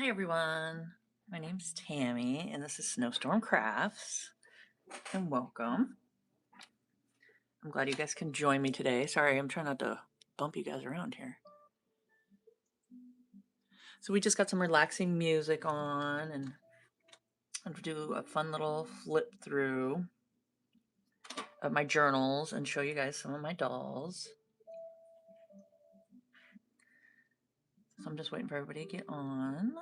Hi everyone, my name's Tammy and this is Snowstorm Crafts and welcome. I'm glad you guys can join me today. Sorry, I'm trying not to bump you guys around here. So we just got some relaxing music on and I'm going to do a fun little flip through of my journals and show you guys some of my dolls. So I'm just waiting for everybody to get on.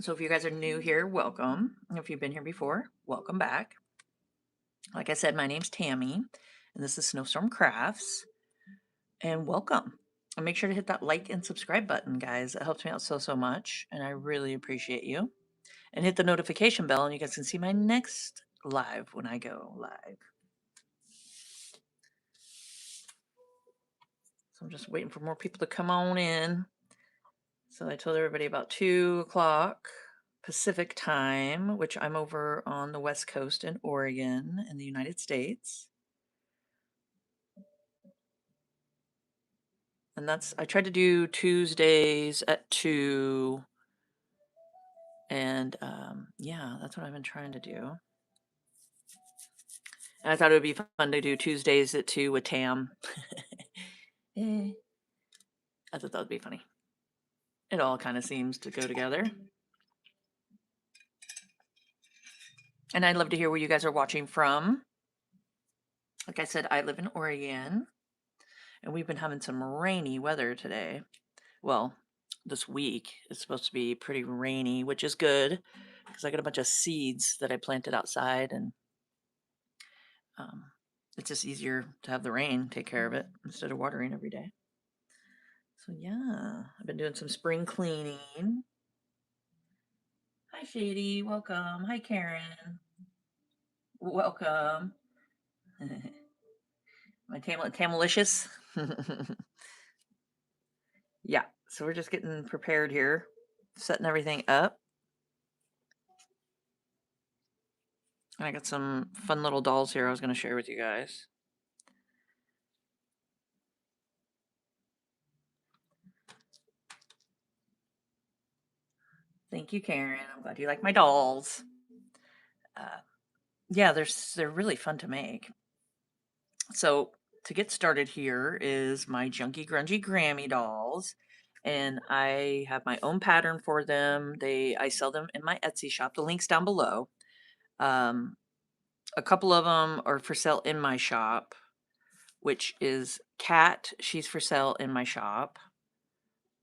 So if you guys are new here, welcome. If you've been here before, welcome back. Like I said, my name's Tammy and this is Snowstorm Crafts and welcome. And make sure to hit that like and subscribe button, guys. It helps me out so much and I really appreciate you. And hit the notification bell and you guys can see my next live when I go live. So I'm just waiting for more people to come on in. So I told everybody about 2 o'clock Pacific time, which I'm over on the West Coast in Oregon in the United States. And I tried to do Tuesdays at 2. And yeah, that's what I've been trying to do. And I thought it would be fun to do Tuesdays at 2 with Tam. I thought that would be funny. It all kind of seems to go together. And I'd love to hear where you guys are watching from. Like I said, I live in Oregon. And we've been having some rainy weather today. Well, this week it's supposed to be pretty rainy, which is good because I got a bunch of seeds that I planted outside and it's just easier to have the rain take care of it instead of watering every day. So yeah, I've been doing some spring cleaning. Hi Shady, welcome. Hi Karen, welcome. My Tamalicious. Yeah, so we're just getting prepared here, setting everything up. And I got some fun little dolls here I was going to share with you guys. Thank you, Karen. I'm glad you like my dolls. Yeah, they're really fun to make. So to get started here is my Junky Grungy Grammy dolls. And I have my own pattern for them. I sell them in my Etsy shop. The link's down below. A couple of them are for sale in my shop, which is Cat. She's for sale in my shop.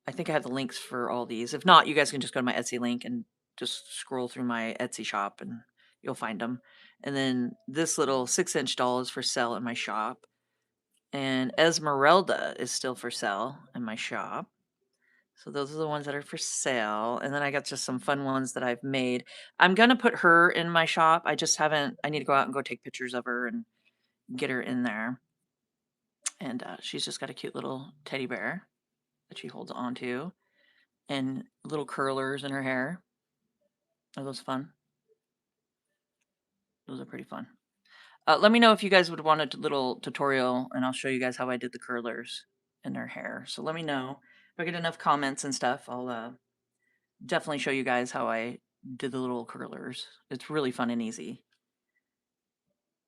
I think I have the links for all these. If not, you guys can just go to my Etsy link and just scroll through my Etsy shop and you'll find them. And then this little 6-inch doll is for sale in my shop. And Esmeralda is still for sale in my shop. So those are the ones that are for sale. And then I got just some fun ones that I've made. I'm going to put her in my shop. I need to go out and go take pictures of her and get her in there. And she's just got a cute little teddy bear that she holds on to and little curlers in her hair. Are those fun? Those are pretty fun. Let me know if you guys would want a little tutorial and I'll show you guys how I did the curlers in her hair. So let me know. If I get enough comments and stuff, I'll definitely show you guys how I did the little curlers. It's really fun and easy.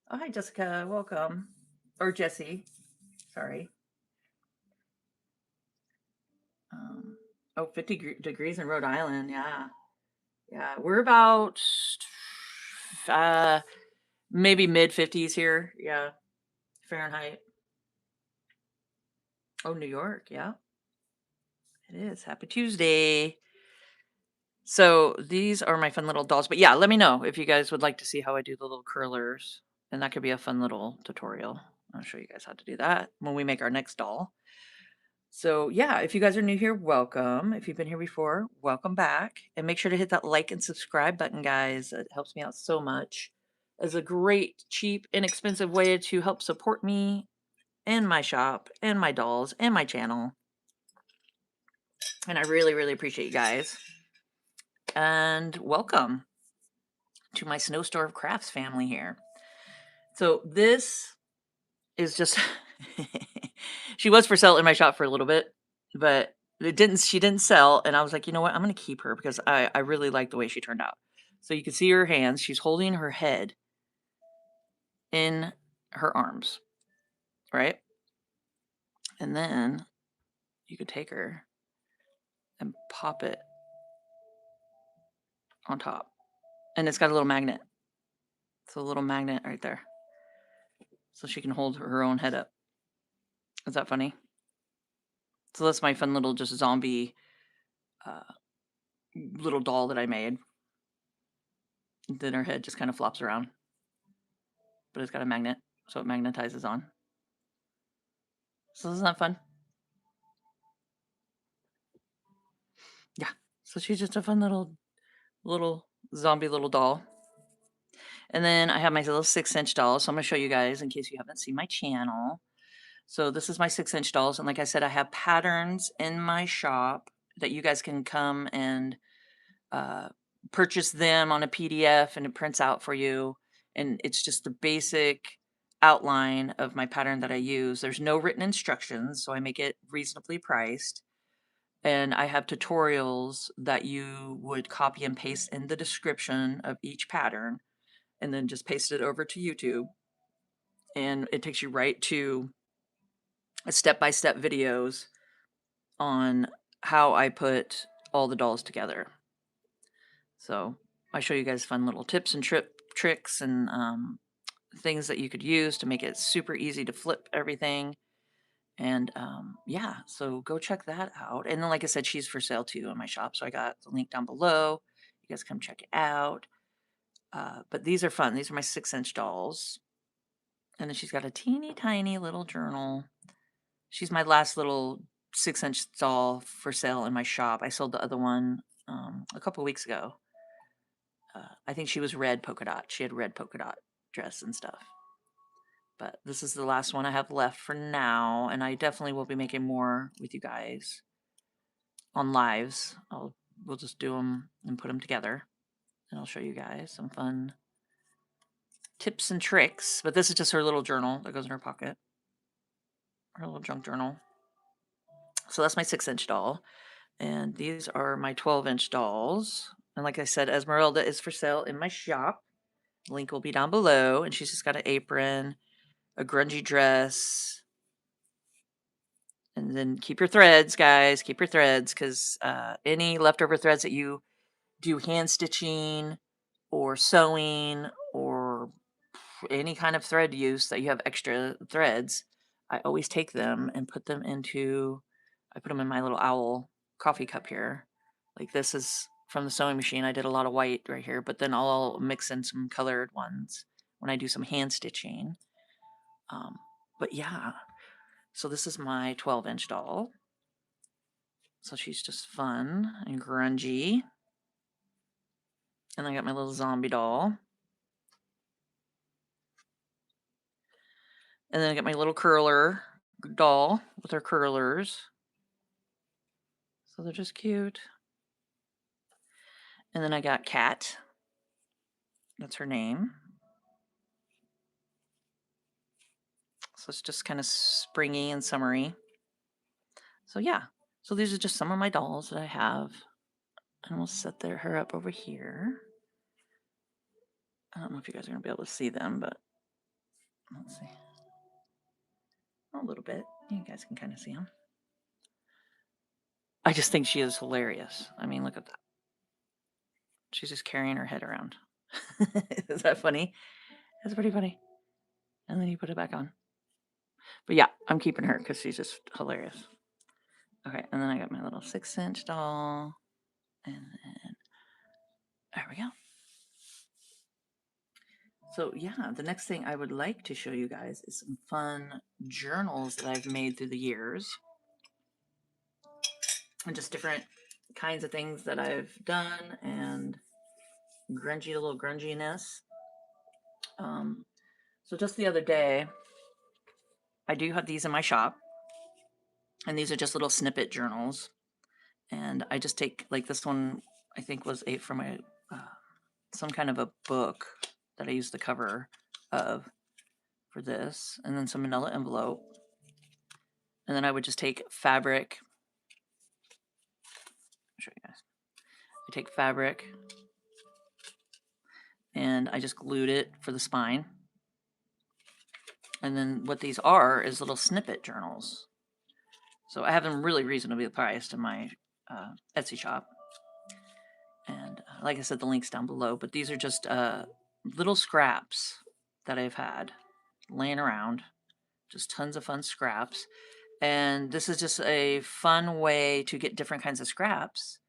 Oh, hi, Jessica. Welcome. Or Jessie. Sorry. 50 degrees in Rhode Island. Yeah. Yeah. We're about maybe mid 50s here. Yeah. Fahrenheit. Oh, New York. Yeah. It is. Happy Tuesday. So these are my fun little dolls. But yeah, let me know if you guys would like to see how I do the little curlers. And that could be a fun little tutorial. I'll show you guys how to do that when we make our next doll. So yeah, if you guys are new here, welcome. If you've been here before, welcome back. And make sure to hit that like and subscribe button, guys. It helps me out so much. as a great, cheap, inexpensive way to help support me and my shop and my dolls and my channel. And I really, really appreciate you guys. And welcome to my Snowstorm Crafts family here. So this is just she was for sale in my shop for a little bit, but she didn't sell, and I was like, you know what, I'm gonna keep her because I really like the way she turned out. So you can see her hands, she's holding her head in her arms, right? And then you could take her and pop it on top. And it's got a little magnet. It's a little magnet right there. So she can hold her own head up. Is that funny? So that's my fun little just zombie little doll that I made. Then her head just kind of flops around. But it's got a magnet, so it magnetizes on. So isn't that fun? Yeah. So she's just a fun little zombie little doll. And then I have my little 6-inch doll. So I'm going to show you guys in case you haven't seen my channel. So this is my 6-inch dolls. And like I said, I have patterns in my shop that you guys can come and purchase them on a PDF and it prints out for you. And it's just the basic outline of my pattern that I use. There's no written instructions, so I make it reasonably priced. And I have tutorials that you would copy and paste in the description of each pattern and then just paste it over to YouTube. And it takes you right to a step-by-step videos on how I put all the dolls together. So I show you guys fun little tips and tricks and things that you could use to make it super easy to flip everything. And yeah, so go check that out. And then, like I said, she's for sale too in my shop. So I got the link down below. You guys come check it out. But these are fun. These are my 6-inch dolls. And then she's got a teeny tiny little journal. She's my last little 6-inch doll for sale in my shop. I sold the other one a couple weeks ago. I think she was red polka dot. She had red polka dot dress and stuff. But this is the last one I have left for now, and I definitely will be making more with you guys on lives. We'll just do them and put them together, and I'll show you guys some fun tips and tricks. But this is just her little journal that goes in her pocket, her little junk journal. So that's my 6-inch doll, and these are my 12-inch dolls. And like I said, Esmeralda is for sale in my shop. Link will be down below, and she's just got an apron, a grungy dress, and then keep your threads, guys. Keep your threads, because any leftover threads that you do hand stitching or sewing or any kind of thread use that you have extra threads, I always take them and put them I put them in my little owl coffee cup here. Like this is from the sewing machine. I did a lot of white right here, but then I'll mix in some colored ones when I do some hand stitching. But yeah, so this is my 12-inch doll. So she's just fun and grungy. And I got my little zombie doll. And then I got my little curler doll with her curlers. So they're just cute. And then I got Cat. That's her name. So it's just kind of springy and summery. So yeah. So these are just some of my dolls that I have. And we'll set her up over here. I don't know if you guys are going to be able to see them, but let's see. A little bit. You guys can kind of see them. I just think she is hilarious. I mean, look at that. She's just carrying her head around. Is that funny? That's pretty funny. And then you put it back on. But yeah, I'm keeping her because she's just hilarious. Okay, and then I got my little 6-inch doll. And then there we go. So yeah, the next thing I would like to show you guys is some fun journals that I've made through the years. And just different kinds of things that I've done and little grunginess. So just the other day, I do have these in my shop, and these are just little snippet journals. And I just take, like, this one, I think was from a some kind of a book that I used the cover of for this, and then some manila envelope. And then I would just take fabric. I'll show you guys. I take fabric and I just glued it for the spine. And then what these are is little snippet journals. So I have them really reasonably priced in my Etsy shop. And like I said, the link's down below. But these are just little scraps that I've had laying around. Just tons of fun scraps. And this is just a fun way to get different kinds of scraps.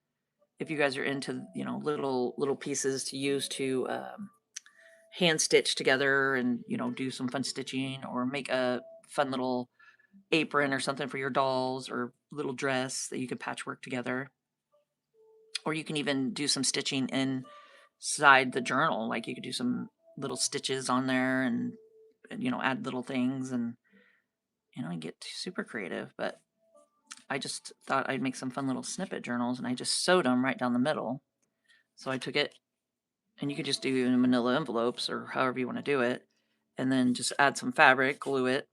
If you guys are into, you know, little pieces to use to hand stitch together and, you know, do some fun stitching or make a fun little apron or something for your dolls or little dress that you could patchwork together. Or you can even do some stitching inside the journal. Like you could do some little stitches on there and you know, add little things and, you know, get super creative. But I just thought I'd make some fun little snippet journals and I just sewed them right down the middle. So I took it, and you could just do in manila envelopes or however you want to do it, and then just add some fabric, glue it,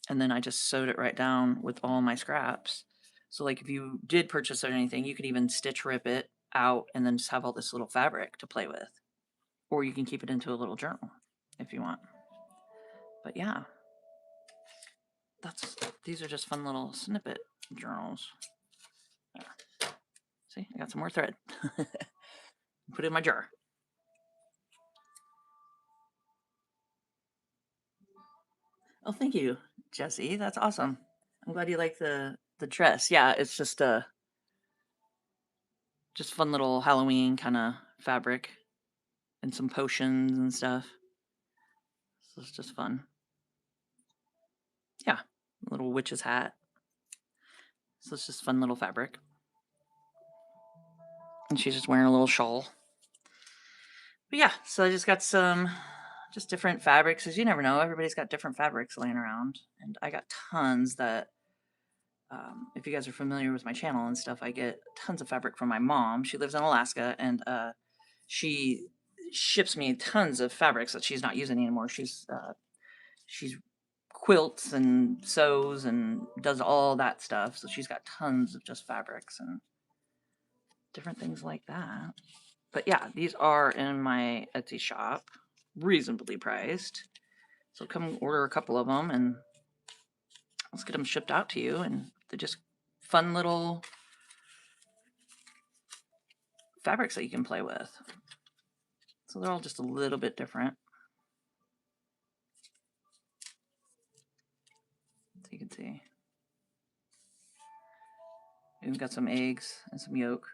and then I just sewed it right down with all my scraps. So like if you did purchase or anything, you could even stitch rip it out and then just have all this little fabric to play with. Or you can keep it into a little journal if you want. But yeah, these are just fun little snippet journals. There. See, I got some more thread. Put it in my jar. Oh, thank you, Jesse. That's awesome. I'm glad you like the dress. Yeah, it's just fun little Halloween kind of fabric and some potions and stuff. So it's just fun. Yeah, little witch's hat. So it's just fun little fabric. And she's just wearing a little shawl. But yeah, so I just got some just different fabrics. As you never know, everybody's got different fabrics laying around. And I got tons that, if you guys are familiar with my channel and stuff, I get tons of fabric from my mom. She lives in Alaska, and she ships me tons of fabrics that she's not using anymore. She's quilts and sews and does all that stuff. So she's got tons of just fabrics and different things like that. But yeah, these are in my Etsy shop, reasonably priced. So come order a couple of them and let's get them shipped out to you. And they're just fun little fabrics that you can play with. So they're all just a little bit different. So you can see. We've got some eggs and some yolk.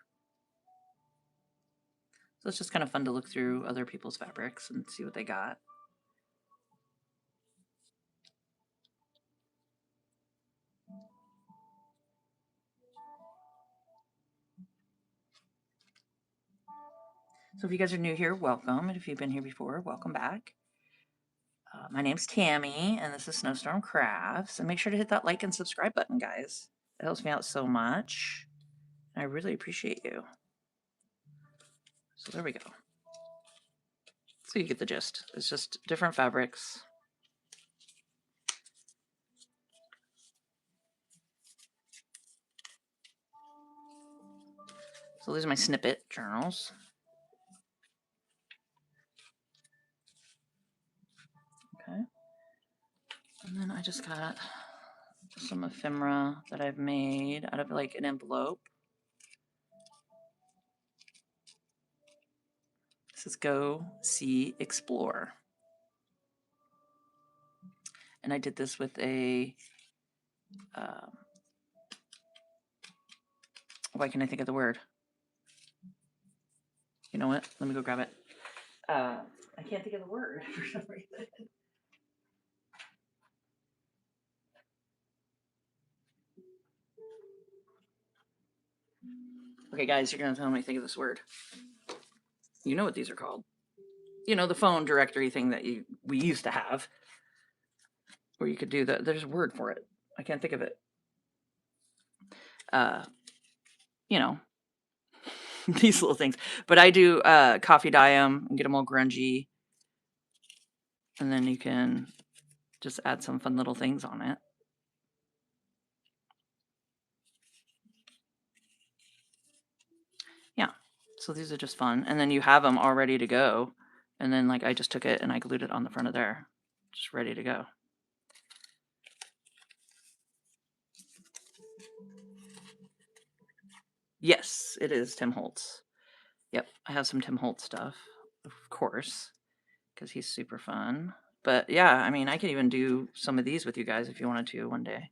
So it's just kind of fun to look through other people's fabrics and see what they got. So if you guys are new here, welcome. And if you've been here before, welcome back. My name's Tammy, and this is Snowstorm Crafts. And make sure to hit that like and subscribe button, guys. It helps me out so much. And I really appreciate you. So there we go. So you get the gist. It's just different fabrics. So these are my snippet journals. Okay. And then I just got some ephemera that I've made out of like an envelope. This is Go, See, Explore. And I did this with a, why can't I think of the word? You know what? Let me go grab it. I can't think of the word for some reason. Okay, guys, you're gonna tell me think of this word. You know what these are called. you know, the phone directory thing that we used to have, where you could do that. There's a word for it. I can't think of it. You know, these little things. But I do coffee dye them and get them all grungy. And then you can just add some fun little things on it. Yeah. So these are just fun. And then you have them all ready to go. And then like I just took it and I glued it on the front of there. Just ready to go. Yes, it is Tim Holtz. Yep, I have some Tim Holtz stuff, of course, because he's super fun. But yeah, I mean, I could even do some of these with you guys if you wanted to one day.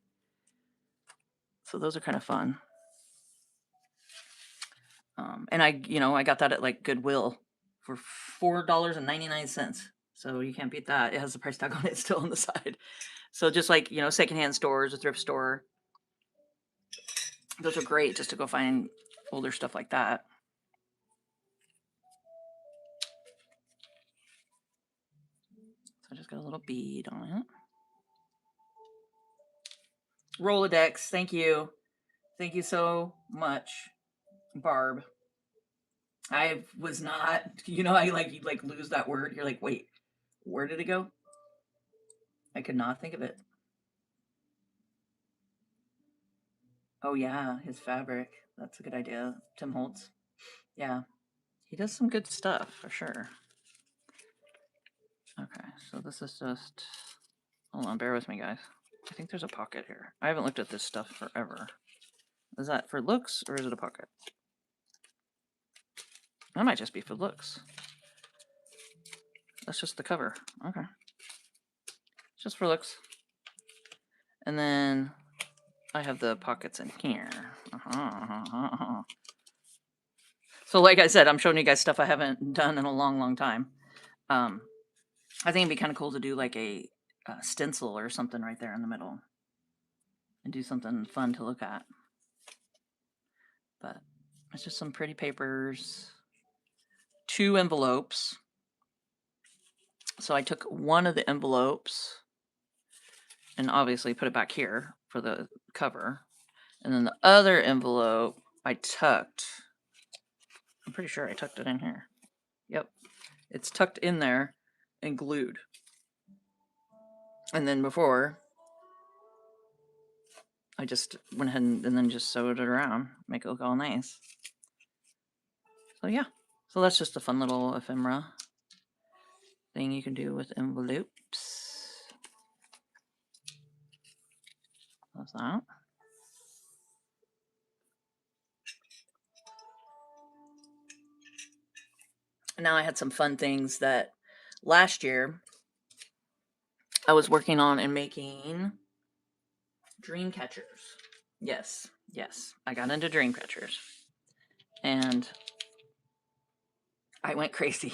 So those are kind of fun. And I got that at like Goodwill for $4.99. So you can't beat that. It has the price tag on it still on the side. So just like, secondhand stores, a thrift store, those are great just to go find older stuff like that. So I just got a little bead on it. Rolodex, thank you. Thank you so much, Barb. I was not, I you lose that word. You're like, wait, where did it go? I could not think of it. Oh yeah, his fabric. That's a good idea. Tim Holtz. Yeah. He does some good stuff for sure. Okay, so this is just, hold on, bear with me guys. I think there's a pocket here. I haven't looked at this stuff forever. Is that for looks or is it a pocket? That might just be for looks. That's just the cover. Okay. Just for looks. And then I have the pockets in here. So like I said, I'm showing you guys stuff I haven't done in a long, long time. I think it'd be kind of cool to do like a stencil or something right there in the middle. And do something fun to look at. But it's just some pretty papers. 2 envelopes. So I took one of the envelopes and obviously put it back here for the cover. And then the other envelope I tucked. I'm pretty sure I tucked it in here. Yep. It's tucked in there and glued. And then before, I just went ahead and then just sewed it around. Make it look all nice. So yeah. So that's just a fun little ephemera thing you can do with envelopes. That's that. Now I had some fun things that last year I was working on and making dream catchers. Yes, yes. I got into dream catchers. And I went crazy.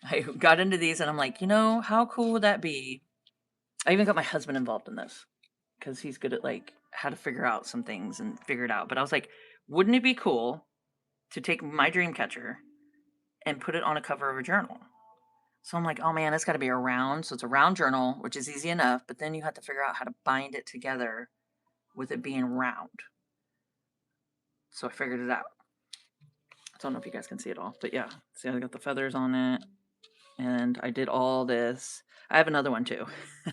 I got into these and I'm like, how cool would that be? I even got my husband involved in this because he's good at like how to figure out some things and figure it out. But I was like, wouldn't it be cool to take my dream catcher and put it on a cover of a journal? So I'm like, oh man, it's got to be a round. So it's a round journal, which is easy enough. But then you have to figure out how to bind it together with it being round. So I figured it out. I don't know if you guys can see it all, but yeah. See, I got the feathers on it. And I did all this. I have another one too.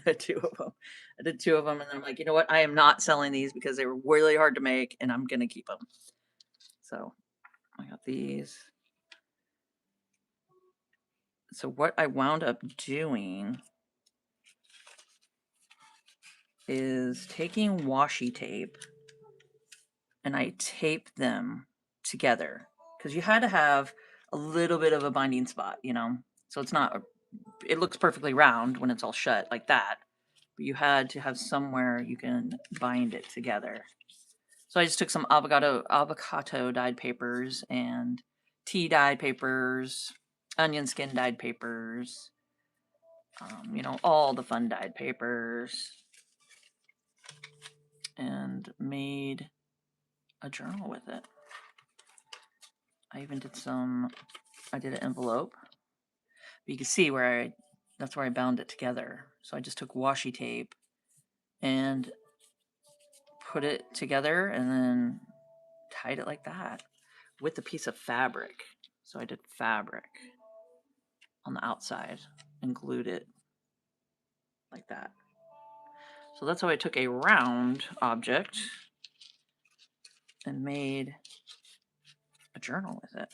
2 of them. I did 2 of them, and then I'm like, you know what? I am not selling these because they were really hard to make, and I'm gonna keep them. So I got these. So what I wound up doing is taking washi tape, and I taped them together because you had to have a little bit of a binding spot, So it's not. It looks perfectly round when it's all shut like that. But you had to have somewhere you can bind it together. So I just took some avocado dyed papers and tea dyed papers, onion skin dyed papers, all the fun dyed papers, and made a journal with it. I even did I did an envelope But you can see where that's where I bound it together. So I just took washi tape and put it together and then tied it like that with a piece of fabric. So I did fabric on the outside and glued it like that. So that's how I took a round object and made a journal with it.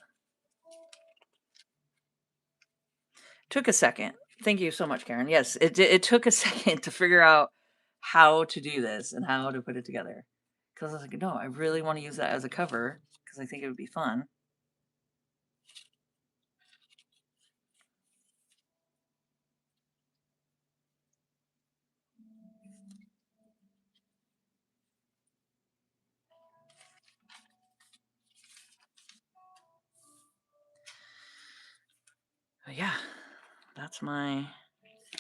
Took a second. Thank you so much, Karen. Yes, it took a second to figure out how to do this and how to put it together. Because I was like, no, I really want to use that as a cover because I think it would be fun. But yeah, that's my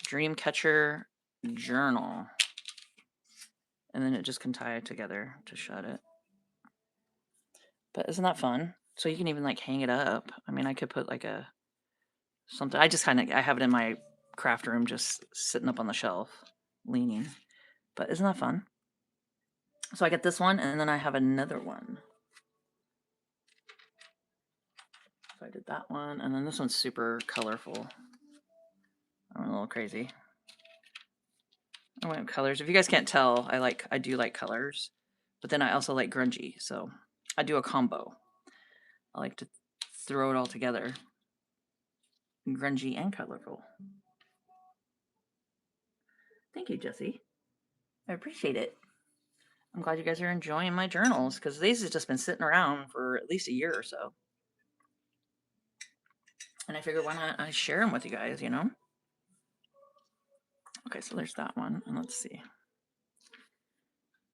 dream catcher journal. And then it just can tie it together to shut it. But isn't that fun? So you can even like hang it up. I mean, I could put like a something. I just I have it in my craft room just sitting up on the shelf, leaning. But isn't that fun? So I get this one and then I have another one. So I did that one and then this one's super colorful. I'm a little crazy. I went with colors. If you guys can't tell, I do like colors, but then I also like grungy. So I do a combo. I like to throw it all together. Grungy and colorful. Thank you, Jesse. I appreciate it. I'm glad you guys are enjoying my journals because these have just been sitting around for at least a year or so. And I figured why not I share them with you guys, you know? Okay, so there's that one. And let's see.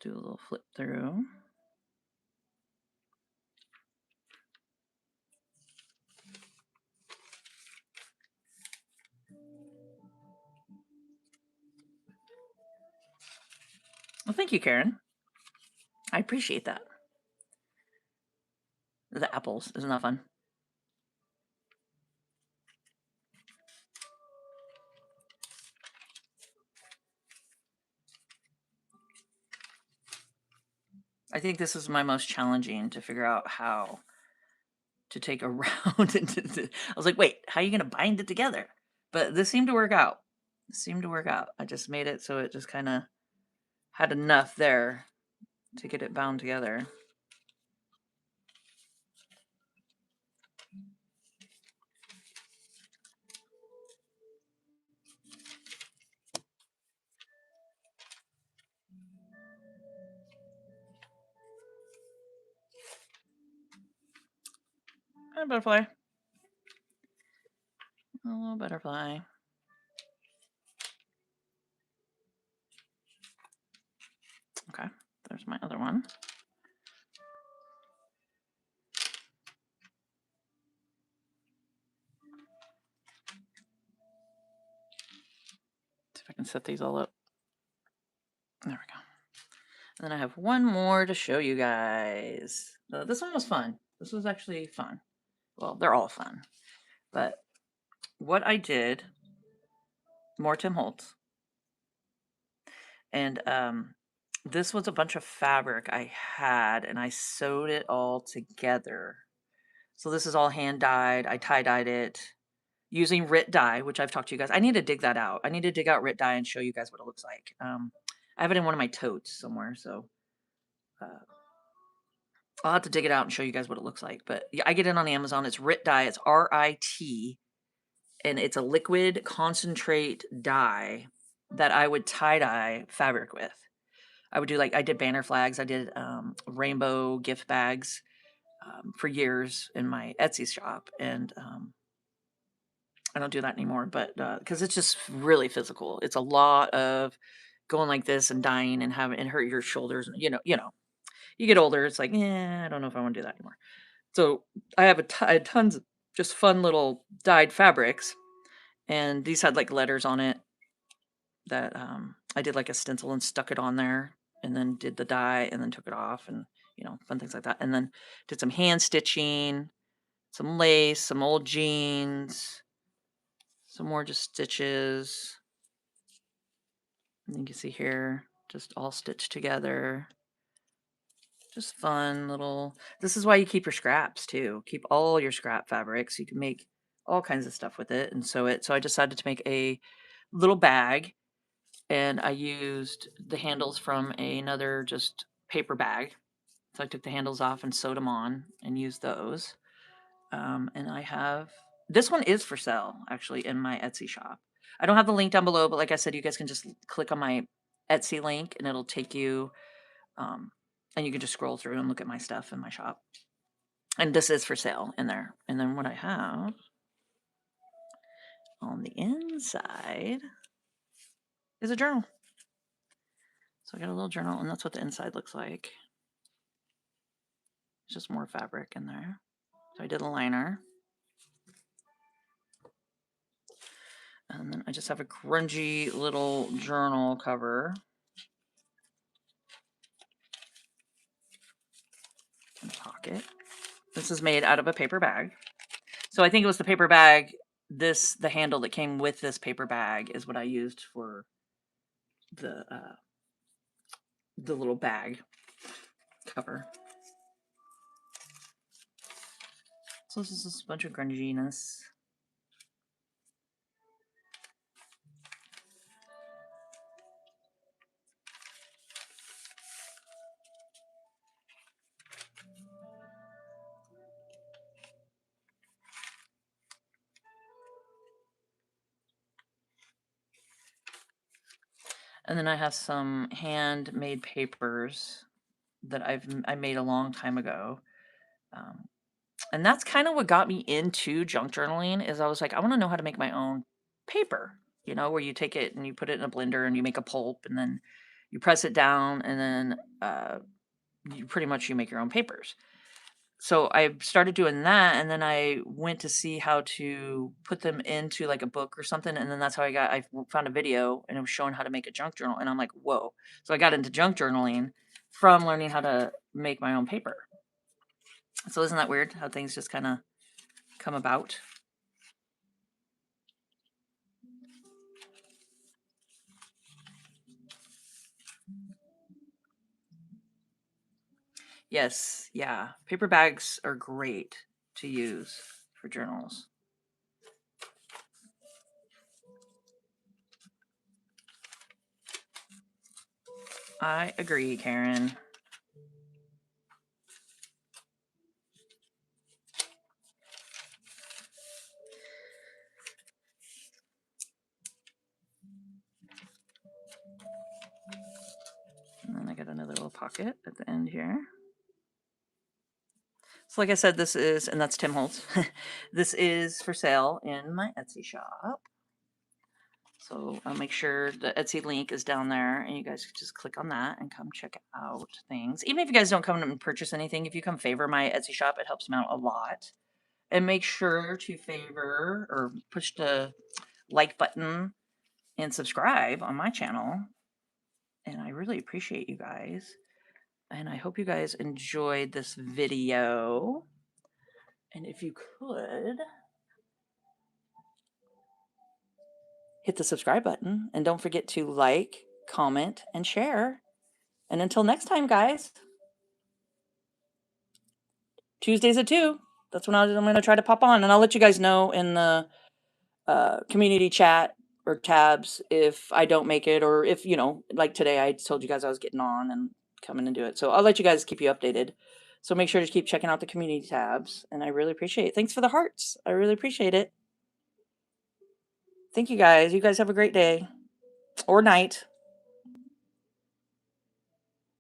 Do a little flip through. Well, thank you, Karen. I appreciate that. The apples. Isn't that fun? I think this is my most challenging to figure out how to take a round. I was like, wait, how are you going to bind it together? But this seemed to work out. I just made it so it just kind of had enough there to get it bound together. And a butterfly. A little butterfly. Okay, there's my other one. See if I can set these all up. There we go. And then I have one more to show you guys. This one was fun. This was actually fun. Well, they're all fun. But what I did, more Tim Holtz. And this was a bunch of fabric I had, and I sewed it all together. So this is all hand dyed. I tie dyed it using Rit dye, which I've talked to you guys. I need to dig that out. I need to dig out Rit dye and show you guys what it looks like. I have it in one of my totes somewhere, so I'll have to dig it out and show you guys what it looks like. But yeah, I get it on Amazon. It's Rit dye. It's RIT, and it's a liquid concentrate dye that I would tie dye fabric with. I would do I did banner flags. I did rainbow gift bags for years in my Etsy shop, and I don't do that anymore. But because it's just really physical, it's a lot of going like this and dying and having and hurt your shoulders. You get older. It's like, yeah, I don't know if I want to do that anymore. So I have I had tons of just fun little dyed fabrics, and these had like letters on it that I did like a stencil and stuck it on there, and then did the dye, and then took it off, and fun things like that. And then did some hand stitching, some lace, some old jeans, Some more just stitches. And you can see here, just all stitched together. Just fun little, this is why you keep your scraps too. Keep all your scrap fabrics. You can make all kinds of stuff with it and sew it. So I decided to make a little bag, and I used the handles from another just paper bag. So I took the handles off and sewed them on and used those. And I have, this one is for sale actually in my Etsy shop. I don't have the link down below, but like I said, you guys can just click on my Etsy link and it'll take you, and you can just scroll through and look at my stuff in my shop. And this is for sale in there. And then what I have on the inside is a journal. So I got a little journal, and that's what the inside looks like. It's just more fabric in there. So I did a liner. And then I just have a grungy little journal cover. And pocket. This is made out of a paper bag. So I think it was the paper bag, the handle that came with this paper bag is what I used for the little bag cover. So this is just a bunch of grunginess. And then I have some handmade papers that I made a long time ago. And that's kind of what got me into junk journaling, is I was like, I want to know how to make my own paper, you know, where you take it and you put it in a blender and you make a pulp and then you press it down and then you make your own papers. So I started doing that, and then I went to see how to put them into like a book or something, and then that's how I found a video and it was showing how to make a junk journal, and I'm like, whoa. So I got into junk journaling from learning how to make my own paper. So isn't that weird how things just kind of come about? Yes, yeah. Paper bags are great to use for journals. I agree, Karen. And then I got another little pocket at the end here. So like I said, this is, and that's Tim Holtz. This is for sale in my Etsy shop. So I'll make sure the Etsy link is down there, and you guys just click on that and come check out things. Even if you guys don't come and purchase anything, if you come favor my Etsy shop, it helps me out a lot. And make sure to favor or push the like button and subscribe on my channel. And I really appreciate you guys. And I hope you guys enjoyed this video. And if you could hit the subscribe button, and don't forget to like, comment, and share. And until next time, guys, Tuesdays at 2. That's when I'm going to try to pop on, and I'll let you guys know in the community chat or tabs if I don't make it, or if, you know, like today I told you guys I was getting on and coming to do it. So I'll let you guys keep you updated. So make sure to keep checking out the community tabs, and I really appreciate it. Thanks for the hearts. I really appreciate it. Thank you guys. You guys have a great day or night.